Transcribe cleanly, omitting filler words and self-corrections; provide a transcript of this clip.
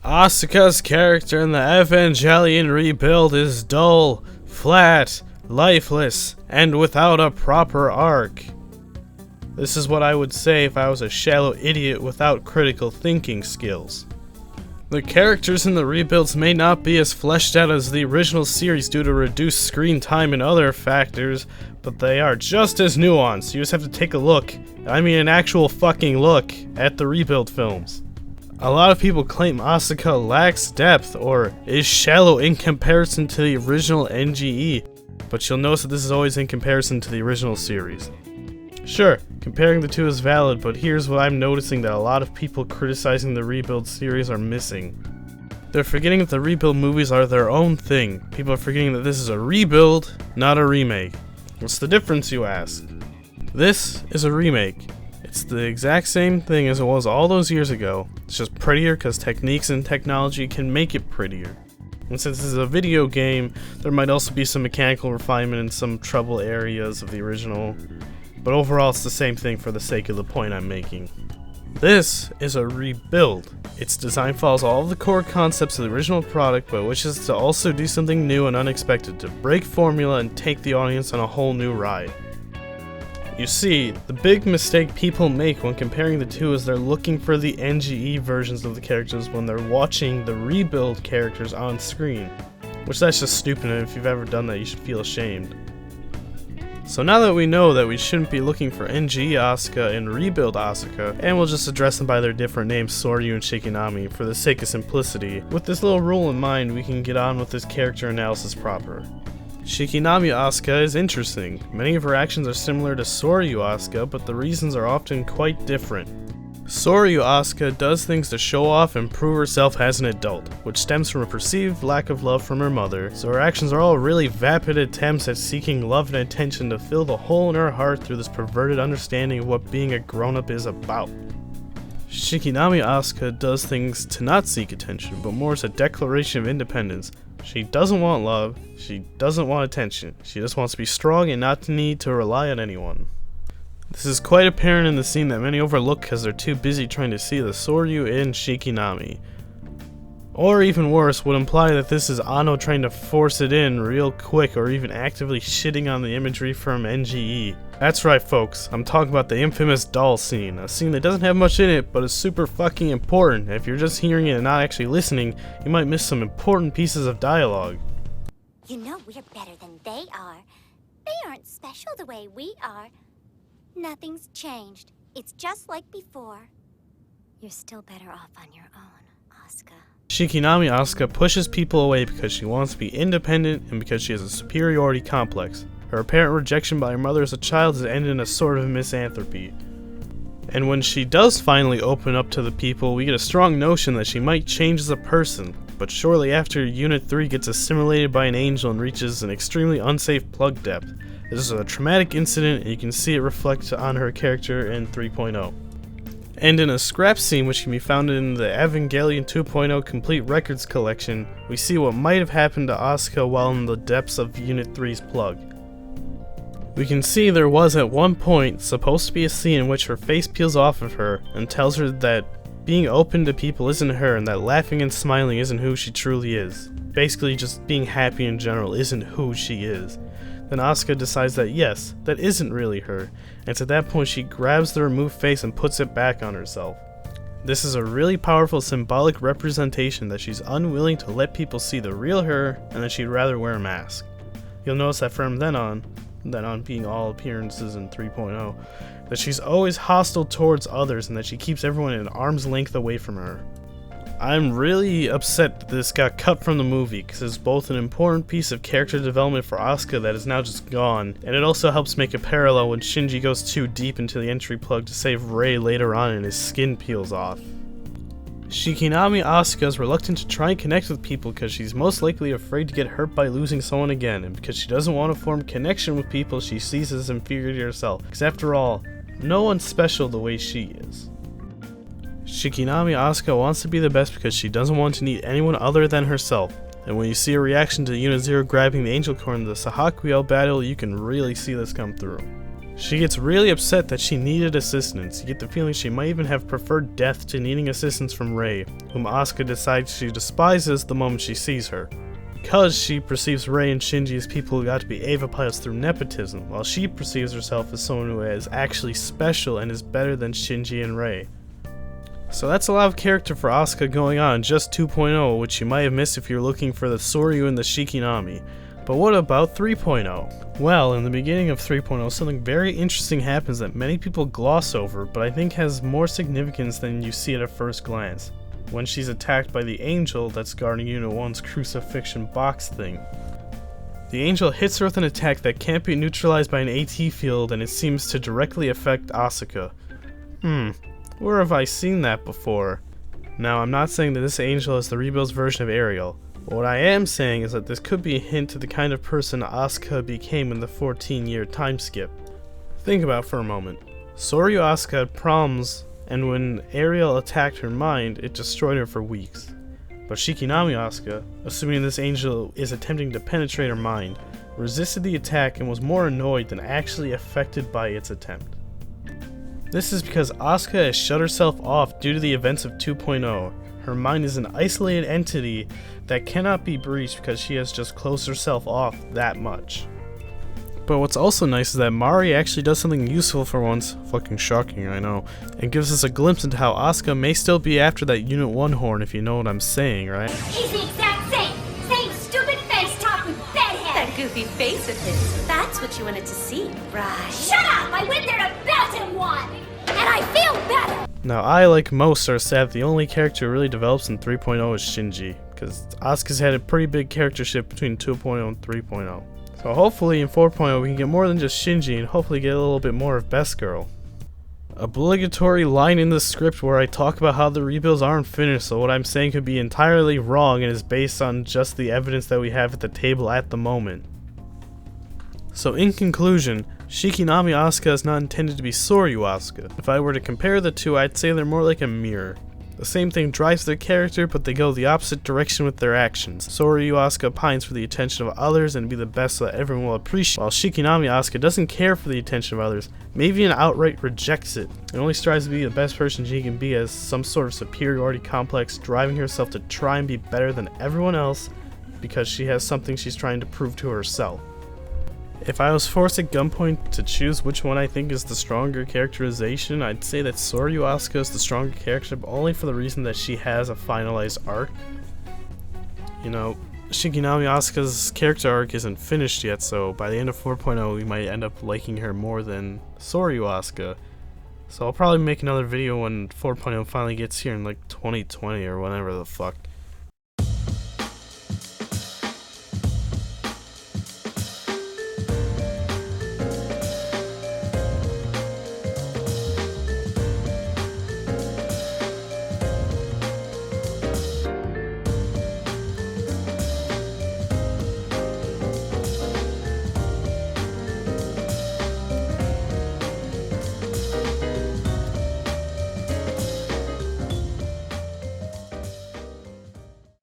Asuka's character in the Evangelion rebuild is dull, flat, lifeless, and without a proper arc. This is what I would say if I was a shallow idiot without critical thinking skills. The characters in the rebuilds may not be as fleshed out as the original series due to reduced screen time and other factors, but they are just as nuanced. You just have to take a look, I mean an actual fucking look, at the rebuild films. A lot of people claim Asuka lacks depth or is shallow in comparison to the original NGE, but you'll notice that this is always in comparison to the original series. Sure, comparing the two is valid, but here's what I'm noticing that a lot of people criticizing the rebuild series are missing. They're forgetting that the rebuild movies are their own thing. People are forgetting that this is a rebuild, not a remake. What's the difference, you ask? This is a remake. It's the exact same thing as it was all those years ago. It's just prettier because techniques and technology can make it prettier. And since this is a video game, there might also be some mechanical refinement in some trouble areas of the original. But overall, it's the same thing for the sake of the point I'm making. This is a rebuild. Its design follows all of the core concepts of the original product, but wishes to also do something new and unexpected, to break formula and take the audience on a whole new ride. You see, the big mistake people make when comparing the two is they're looking for the NGE versions of the characters when they're watching the rebuild characters on screen. Which that's just stupid, and if you've ever done that, you should feel ashamed. So now that we know that we shouldn't be looking for NGE Asuka and rebuild Asuka, and we'll just address them by their different names, Soryu and Shikinami, for the sake of simplicity, with this little rule in mind, we can get on with this character analysis proper. Shikinami Asuka is interesting. Many of her actions are similar to Soryu Asuka, but the reasons are often quite different. Soryu Asuka does things to show off and prove herself as an adult, which stems from a perceived lack of love from her mother, so her actions are all really vapid attempts at seeking love and attention to fill the hole in her heart through this perverted understanding of what being a grown-up is about. Shikinami Asuka does things to not seek attention, but more as a declaration of independence. She doesn't want love, she doesn't want attention, she just wants to be strong and not to need to rely on anyone. This is quite apparent in the scene that many overlook because they're too busy trying to see the Soryu in Shikinami. Or even worse, would imply that this is Ano trying to force it in real quick or even actively shitting on the imagery from NGE. That's right folks, I'm talking about the infamous doll scene, a scene that doesn't have much in it but is super fucking important. If you're just hearing it and not actually listening, you might miss some important pieces of dialogue. You know we're better than they are. They aren't special the way we are. Nothing's changed. It's just like before. You're still better off on your own, Asuka. Shikinami Asuka pushes people away because she wants to be independent and because she has a superiority complex. Her apparent rejection by her mother as a child has ended in a sort of misanthropy. And when she does finally open up to the people, we get a strong notion that she might change as a person, but shortly after Unit 3 gets assimilated by an angel and reaches an extremely unsafe plug depth. This is a traumatic incident and you can see it reflect on her character in 3.0. And in a scrap scene which can be found in the Evangelion 2.0 Complete Records collection, we see what might have happened to Asuka while in the depths of Unit 3's plug. We can see there was at one point supposed to be a scene in which her face peels off of her and tells her that being open to people isn't her and that laughing and smiling isn't who she truly is. Basically just being happy in general isn't who she is. Then Asuka decides that yes, that isn't really her, and it's at that point she grabs the removed face and puts it back on herself. This is a really powerful symbolic representation that she's unwilling to let people see the real her and that she'd rather wear a mask. You'll notice that from then on being all appearances in 3.0, that she's always hostile towards others and that she keeps everyone at arm's length away from her. I'm really upset that this got cut from the movie because it's both an important piece of character development for Asuka that is now just gone, and it also helps make a parallel when Shinji goes too deep into the entry plug to save Rei later on and his skin peels off. Shikinami Asuka is reluctant to try and connect with people because she's most likely afraid to get hurt by losing someone again, and because she doesn't want to form connection with people she sees as inferior to herself, because after all, no one's special the way she is. Shikinami Asuka wants to be the best because she doesn't want to need anyone other than herself, and when you see a reaction to Unit 0 grabbing the Angel Core in the Sahakuel battle, you can really see this come through. She gets really upset that she needed assistance. You get the feeling she might even have preferred death to needing assistance from Rei, whom Asuka decides she despises the moment she sees her. Because she perceives Rei and Shinji as people who got to be Eva pilots through nepotism, while she perceives herself as someone who is actually special and is better than Shinji and Rei. So that's a lot of character for Asuka going on in just 2.0, which you might have missed if you're looking for the Soryu and the Shikinami. But what about 3.0? Well, in the beginning of 3.0, something very interesting happens that many people gloss over, but I think has more significance than you see at a first glance. When she's attacked by the angel that's guarding Unit 1's crucifixion box thing. The angel hits her with an attack that can't be neutralized by an AT field, and it seems to directly affect Asuka. Where have I seen that before? Now, I'm not saying that this angel is the Rebuild's version of Ariel. What I am saying is that this could be a hint to the kind of person Asuka became in the 14-year time skip. Think about it for a moment. Soryu Asuka had problems, and when Ariel attacked her mind, it destroyed her for weeks. But Shikinami Asuka, assuming this angel is attempting to penetrate her mind, resisted the attack and was more annoyed than actually affected by its attempt. This is because Asuka has shut herself off due to the events of 2.0. Her mind is an isolated entity that cannot be breached because she has just closed herself off that much. But what's also nice is that Mari actually does something useful for once, fucking shocking I know, and gives us a glimpse into how Asuka may still be after that Unit 1 horn, if you know what I'm saying, right? He's the exact same stupid face top with bedhead. That goofy face of his. That's what you wanted to see, right? Shut up! I went there to belt him one! And I feel better! Now I, like most, are sad the only character who really develops in 3.0 is Shinji, because Asuka's had a pretty big character shift between 2.0 and 3.0. So hopefully in 4.0 we can get more than just Shinji and hopefully get a little bit more of Best Girl. Obligatory line in the script where I talk about how the rebuilds aren't finished, so what I'm saying could be entirely wrong and is based on just the evidence that we have at the table at the moment. So in conclusion, Shikinami Asuka is not intended to be Soryu Asuka. If I were to compare the two, I'd say they're more like a mirror. The same thing drives their character, but they go the opposite direction with their actions. Soryu Asuka pines for the attention of others and be the best so that everyone will appreciate, while Shikinami Asuka doesn't care for the attention of others, maybe even outright rejects it, and only strives to be the best person she can be as some sort of superiority complex, driving herself to try and be better than everyone else because she has something she's trying to prove to herself. If I was forced at gunpoint to choose which one I think is the stronger characterization, I'd say that Soryu Asuka is the stronger character, but only for the reason that she has a finalized arc. You know, Shikinami Asuka's character arc isn't finished yet, so by the end of 4.0 we might end up liking her more than Soryu Asuka. So I'll probably make another video when 4.0 finally gets here in like 2020 or whenever the fuck.